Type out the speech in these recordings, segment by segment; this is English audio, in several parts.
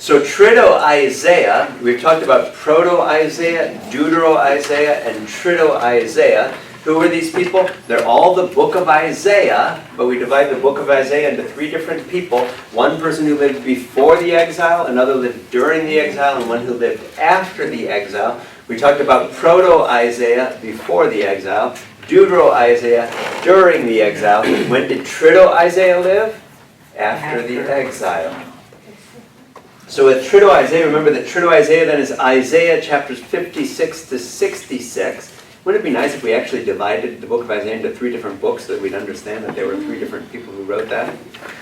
So Trito-Isaiah, we've talked about Proto-Isaiah, Deutero-Isaiah, and Trito-Isaiah. Who are these people? They're all the book of Isaiah, but we divide the book of Isaiah into three different people. One person who lived before the exile, another lived during the exile, and one who lived after the exile. We talked about Proto-Isaiah before the exile, Deutero-Isaiah during the exile. When did Trito-Isaiah live? After the exile. So with Trito-Isaiah, remember that Trito-Isaiah then is Isaiah chapters 56 to 66. Wouldn't it be nice if we actually divided the book of Isaiah into three different books so that we'd understand that there were three different people who wrote that?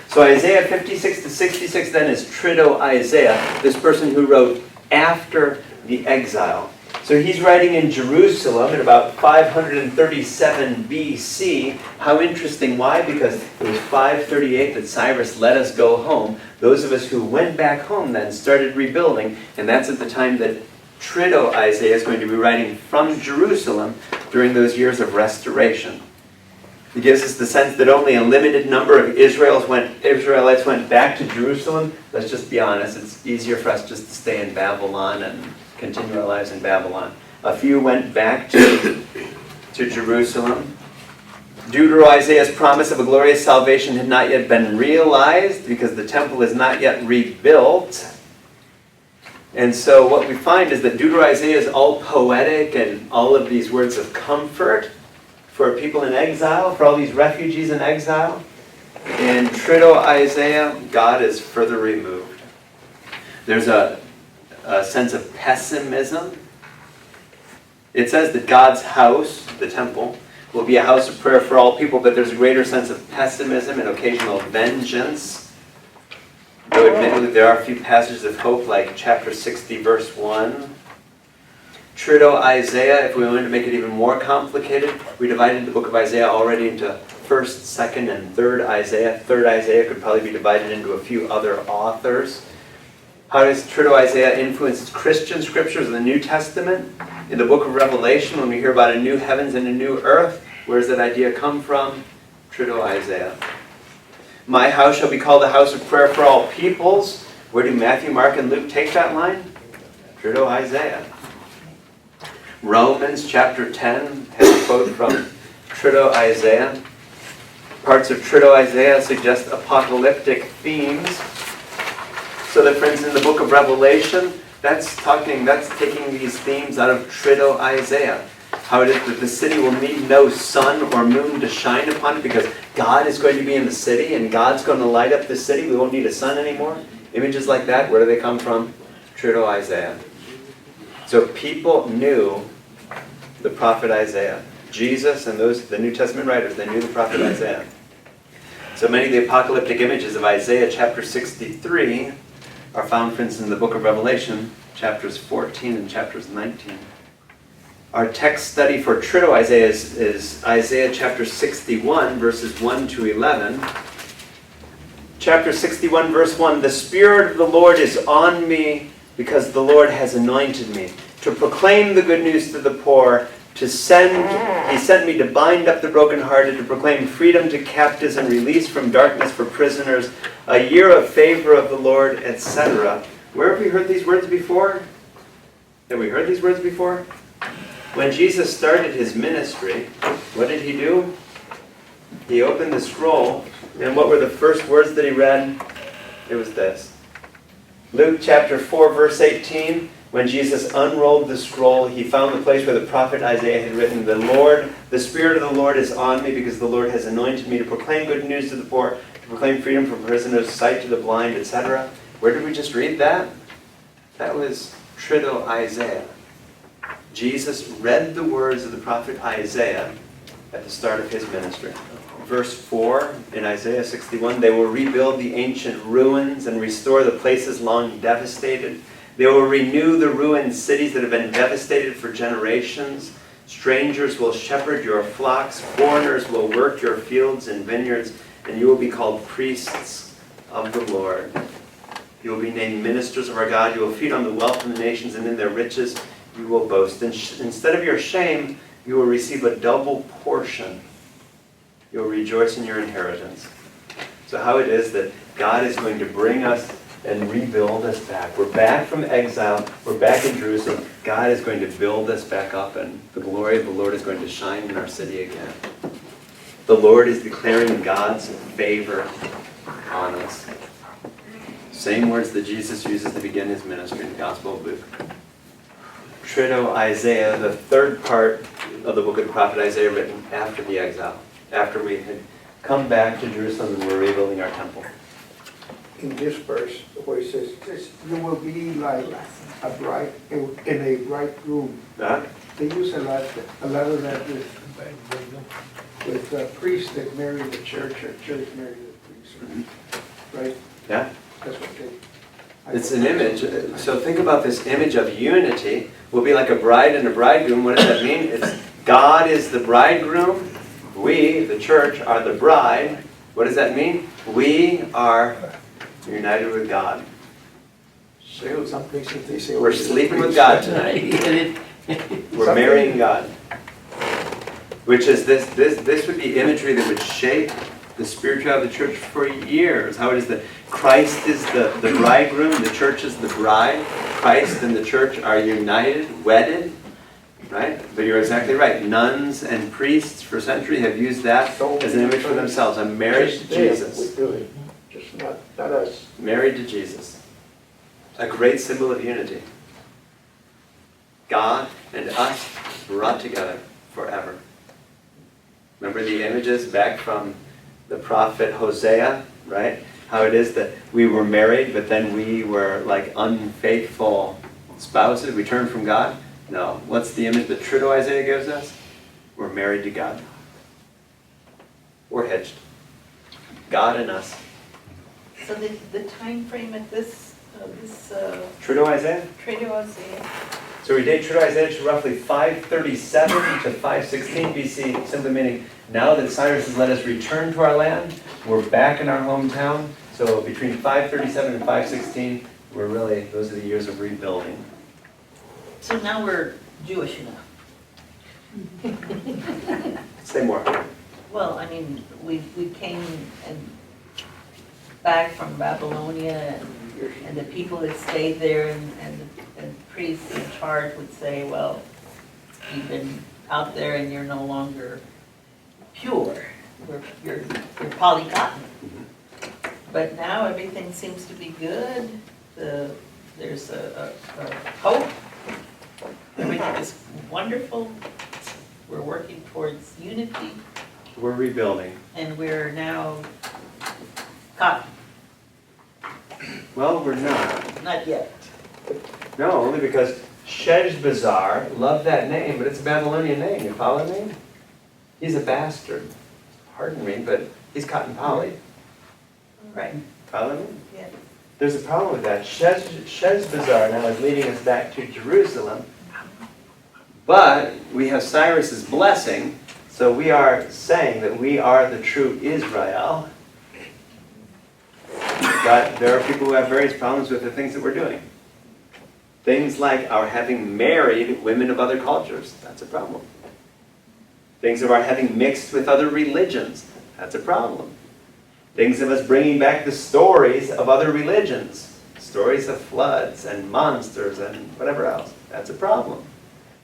So Isaiah 56 to 66 then is Trito-Isaiah, this person who wrote after the exile. So he's writing in Jerusalem at about 537 BC. How interesting. Why? Because it was 538 that Cyrus let us go home. Those of us who went back home then started rebuilding, and that's at the time that Trito-Isaiah is going to be writing from Jerusalem during those years of restoration. He gives us the sense that only a limited number of Israelites went back to Jerusalem. Let's just be honest, it's easier for us just to stay in Babylon and continue our lives in Babylon. A few went back to Jerusalem. Deutero-Isaiah's promise of a glorious salvation had not yet been realized because the temple is not yet rebuilt. And so what we find is that Deutero-Isaiah is all poetic and all of these words of comfort for people in exile, for all these refugees in exile. In Trito-Isaiah, God is further removed. There's a sense of pessimism. It says that God's house, the temple, will be a house of prayer for all people, but there's a greater sense of pessimism and occasional vengeance. Though admittedly there are a few passages of hope, like chapter 60, verse 1. Trito-Isaiah, if we wanted to make it even more complicated, we divided the book of Isaiah already into 1st, 2nd, and 3rd Isaiah. 3rd Isaiah could probably be divided into a few other authors. How does Trito-Isaiah influence Christian scriptures in the New Testament? In the book of Revelation, when we hear about a new heavens and a new earth, where does that idea come from? Trito-Isaiah. My house shall be called a house of prayer for all peoples. Where do Matthew, Mark, and Luke take that line? Trito-Isaiah. Romans chapter 10 has a quote from Trito-Isaiah. Parts of Trito-Isaiah suggest apocalyptic themes. So that, for instance, in the book of Revelation, that's taking these themes out of Trito-Isaiah. How it is that the city will need no sun or moon to shine upon it because God is going to be in the city and God's going to light up the city. We won't need a sun anymore. Images like that, where do they come from? Trito-Isaiah. So people knew the prophet Isaiah. Jesus and the New Testament writers, they knew the prophet Isaiah. So many of the apocalyptic images of Isaiah chapter 63 are found, for instance, in the book of Revelation, chapters 14 and chapters 19. Our text study for Trito-Isaiah is Isaiah chapter 61, verses 1 to 11. Chapter 61, verse 1, "The Spirit of the Lord is on me, because the Lord has anointed me, to proclaim the good news to the poor, He sent me to bind up the brokenhearted, to proclaim freedom to captives and release from darkness for prisoners, a year of favor of the Lord," etc. Where have we heard these words before? Have we heard these words before? When Jesus started his ministry, what did he do? He opened the scroll, and what were the first words that he read? It was this. Luke chapter 4, verse 18, when Jesus unrolled the scroll, he found the place where the prophet Isaiah had written, "The Spirit of the Lord is on me, because the Lord has anointed me to proclaim good news to the poor, to proclaim freedom for prisoners, sight to the blind," etc. Where did we just read that? That was Trito-Isaiah. Jesus read the words of the prophet Isaiah at the start of his ministry. Verse 4 in Isaiah 61, "They will rebuild the ancient ruins and restore the places long devastated. They will renew the ruined cities that have been devastated for generations. Strangers will shepherd your flocks, foreigners will work your fields and vineyards, and you will be called priests of the Lord. You will be named ministers of our God. You will feed on the wealth of the nations, and in their riches you will boast. Instead of your shame, you will receive a double portion. You will rejoice in your inheritance." So how it is that God is going to bring us and rebuild us back. We're back from exile. We're back in Jerusalem. God is going to build us back up, and the glory of the Lord is going to shine in our city again. The Lord is declaring God's favor on us. Same words that Jesus uses to begin his ministry in the Gospel of Luke. Trito-Isaiah, the third part of the book of the prophet Isaiah, written after the exile, after we had come back to Jerusalem and were rebuilding our temple. In this verse, where it says, you will be like a bride in a bridegroom. Huh? They use a lot of that with priests that marry the church, or church marry the priest, right? Yeah? That's what they... It's an image. So think about this image of unity. We'll be like a bride and a bridegroom. What does that mean? It's God is the bridegroom. We, the church, are the bride. What does that mean? We are united with God. Some places they say We're sleeping with God tonight. We're marrying God. Which is this would be imagery that would shape the spirituality of the church for years. How it is that Christ is the bridegroom, the church is the bride. Christ and the church are united, wedded, right? But you're exactly right. Nuns and priests for centuries have used that as an image for themselves. I'm married to Jesus. Just not us. Married to Jesus. A great symbol of unity. God and us brought together forever. Remember the images back from the prophet Hosea, right? How it is that we were married, but then we were like unfaithful spouses. We turned from God. No. What's the image that Trito-Isaiah gives us? We're married to God. We're hitched. God and us. So the time frame at this Trito-Isaiah? Trito-Isaiah, So we date Trito-Isaiah to roughly 537 to 516 BC, simply meaning now that Cyrus has let us return to our land, we're back in our hometown. So between 537 and 516, those are the years of rebuilding. so now we're Jewish enough. Say more. Well, I mean, we came back from Babylonia, and the people that stayed there, and the priests in charge would say, well, you've been out there and you're no longer pure. You're polycotton. But now everything seems to be good. There's a hope. Everything is wonderful. We're working towards unity, We're rebuilding. and we're now cotton. Well, we're not. Not yet. No, only because Sheshbazzar, love that name, but it's a Babylonian name. You follow me? He's a bastard. Pardon me, but he's Cotton Poly. Right. Follow me? Yeah. There's a problem with that. Sheshbazzar now is leading us back to Jerusalem. But we have Cyrus's blessing, so we are saying that we are the true Israel. But there are people who have various problems with the things that we're doing. Things like our having married women of other cultures. That's a problem. Things of our having mixed with other religions. That's a problem. Things of us bringing back the stories of other religions. Stories of floods and monsters and whatever else. That's a problem.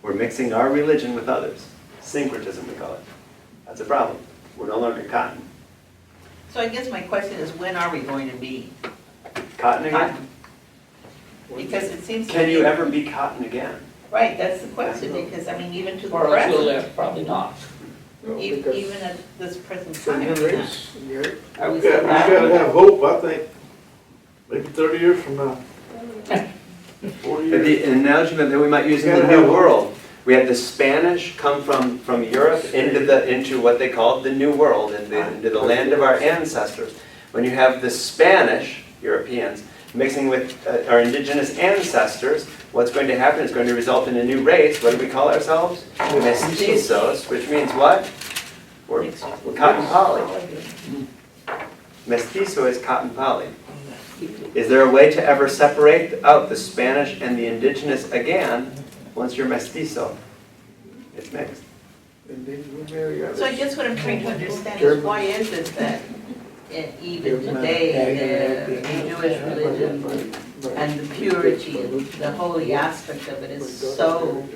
We're mixing our religion with others. Syncretism, we call it. That's a problem. We're no longer cotton. So I guess my question is, when are we going to be Cotton again? cotton? Because it seems to Can me... you ever be cotton again? Right, that's the question, because, I mean, even to the Or else we'll present, live, probably not. even at this present So time, new we're not- race, yeah. are we Yeah, still we gotta battling? have hope, I think. Maybe 30 years from now. 40 But years. the analogy that we might use in the Gotta New have- World, we had the Spanish come from Europe into what they called the New World, into the land of our ancestors. When you have the Spanish, Europeans, mixing with our indigenous ancestors, what's going to happen is going to result in a new race. What do we call ourselves? Mestizos, which means what? We're cotton poly. Mestizo is cotton poly. Is there a way to ever separate out the Spanish and the indigenous again once you're mestizo? It's mixed. And then we marry others. So I guess what I'm trying to understand is, why is it that even today, the Jewish religion and the purity and the holy aspect of it is so,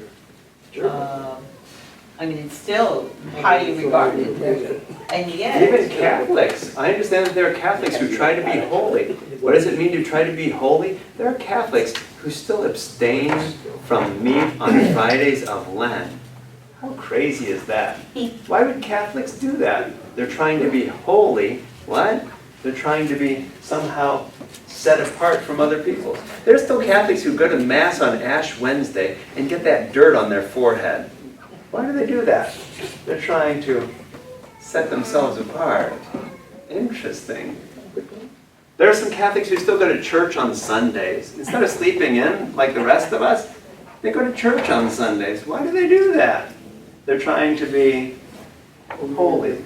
I mean, it's still highly regarded. And yet, Even Catholics, I understand that there are Catholics who try to be holy. What does it mean to try to be holy? There are Catholics who still abstain from meat on Fridays of Lent. How crazy is that? Why would Catholics do that? They're trying to be holy. What? They're trying to be somehow set apart from other people. There's still Catholics who go to Mass on Ash Wednesday and get that dirt on their forehead. Why do they do that? They're trying to set themselves apart. Interesting. There are some Catholics who still go to church on Sundays. Instead of sleeping in like the rest of us, they go to church on Sundays. Why do they do that? They're trying to be holy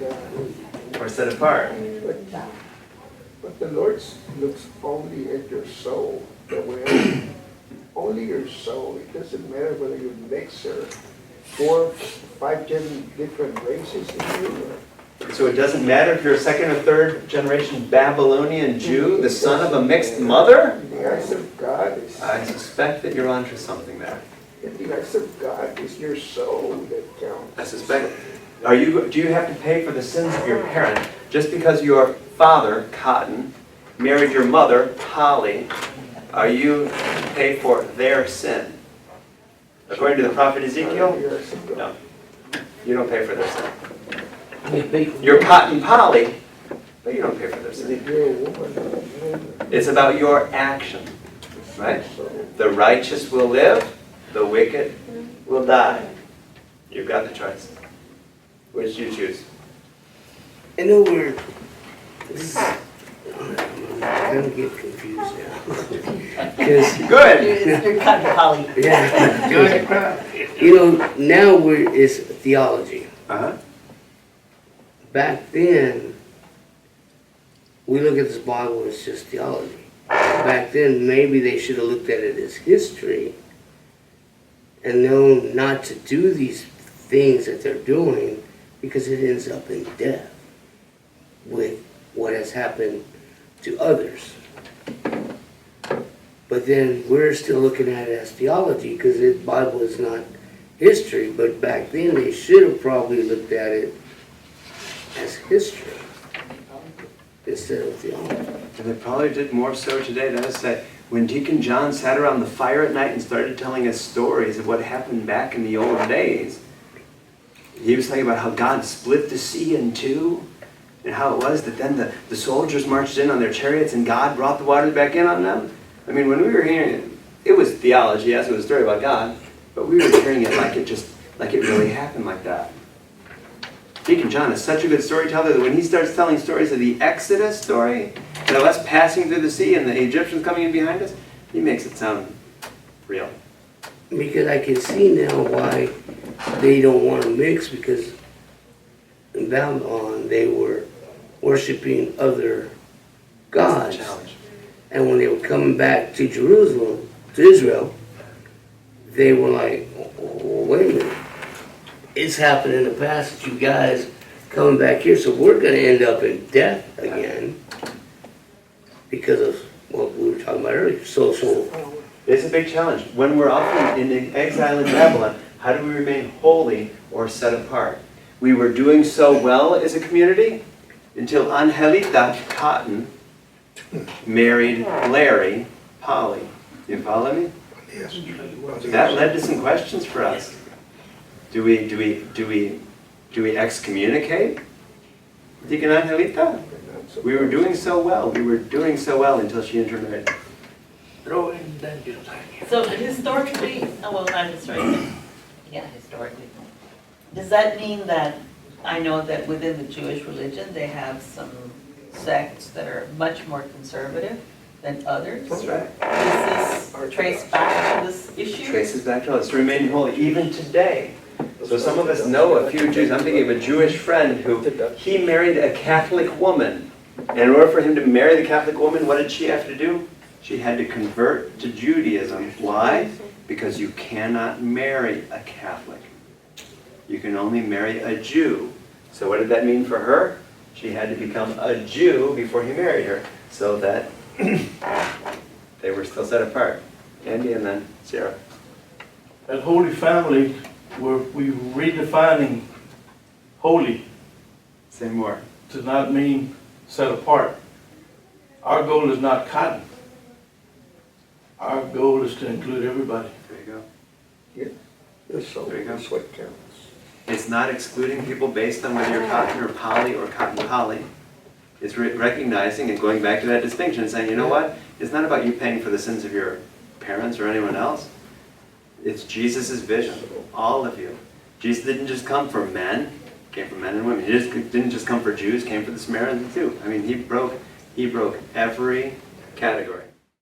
or set apart. But the Lord looks only at your soul, the way only your soul. It doesn't matter whether you mix or 4, 5, 10 different races in you. So it doesn't matter if you're a second or third generation Babylonian Jew, the son of a mixed mother? In the eyes of God, I suspect that you're onto something there. in the eyes of God, it's your soul that counts. I suspect. Do you have to pay for the sins of your parent just because your father, Cotton, married your mother, Polly? Are you to pay for their sin? According to the prophet Ezekiel? No. You don't pay for their sin. You're Cotton Polly, but you don't pay for their sin. You're a woman. It's about your action, right? The righteous will live, the wicked will die. You've got the choice. Which do you choose? I know we're. I'm gonna get confused now. Because Good! you're kind of poly. yeah, you know, now it's theology. Uh-huh. Back then, we look at this Bible as just theology. Back then, maybe they should have looked at it as history and known not to do these things that they're doing because it ends up in death with what has happened to others. But then we're still looking at it as theology because the Bible is not history, but back then they should have probably looked at it as history instead of theology. And they probably did more so today. That is that when Deacon John sat around the fire at night and started telling us stories of what happened back in the old days, he was talking about how God split the sea in two, and how it was that then the soldiers marched in on their chariots and God brought the waters back in on them. I mean, when we were hearing it, it was theology, yes, it was a story about God, but we were hearing it like it really happened like that. Deacon John is such a good storyteller that when he starts telling stories of the Exodus story, and of us passing through the sea and the Egyptians coming in behind us, he makes it sound real. Because I can see now why they don't want to mix, because in Babylon they were worshiping other That's gods. the challenge. And when they were coming back to Jerusalem, to Israel, they were like, oh, wait a minute. It's happened in the past that you guys coming back here, so we're going to end up in death again because of what we were talking about earlier, social. It's a big challenge. When we're often in exile in Babylon, how do we remain holy or set apart? We were doing so well as a community until Angelita Cotton married Larry Polly. You follow me? Yes. That led to some questions for us. Do we excommunicate Deacon Angelita? We were doing so well. We were doing so well until she intermarried. Throw in danger. So historically, well, not historically, yeah, historically. Does that mean that, I know that within the Jewish religion, they have some sects that are much more conservative than others? That's right. Does this trace back to this issue? Traces back to us to remain holy, even today. So some of us know a few Jews. I'm thinking of a Jewish friend who, he married a Catholic woman. And in order for him to marry the Catholic woman, what did she have to do? She had to convert to Judaism. Why? Because you cannot marry a Catholic. You can only marry a Jew. So what did that mean for her? She had to become a Jew before he married her, so that they were still set apart. Andy and then Sarah. At Holy Family, we're redefining holy Say more. to not mean set apart. Our goal is not cotton. Our goal is to include everybody. There you go. Yeah, the soul, There you go. that's what counts. It's not excluding people based on whether you're cotton or poly or cotton poly. It's recognizing and going back to that distinction, saying, you know what? It's not about you paying for the sins of your parents or anyone else. It's Jesus' vision, all of you. Jesus didn't just come for men, came for men and women. He didn't just come for Jews, came for the Samaritans too. I mean, he broke every category.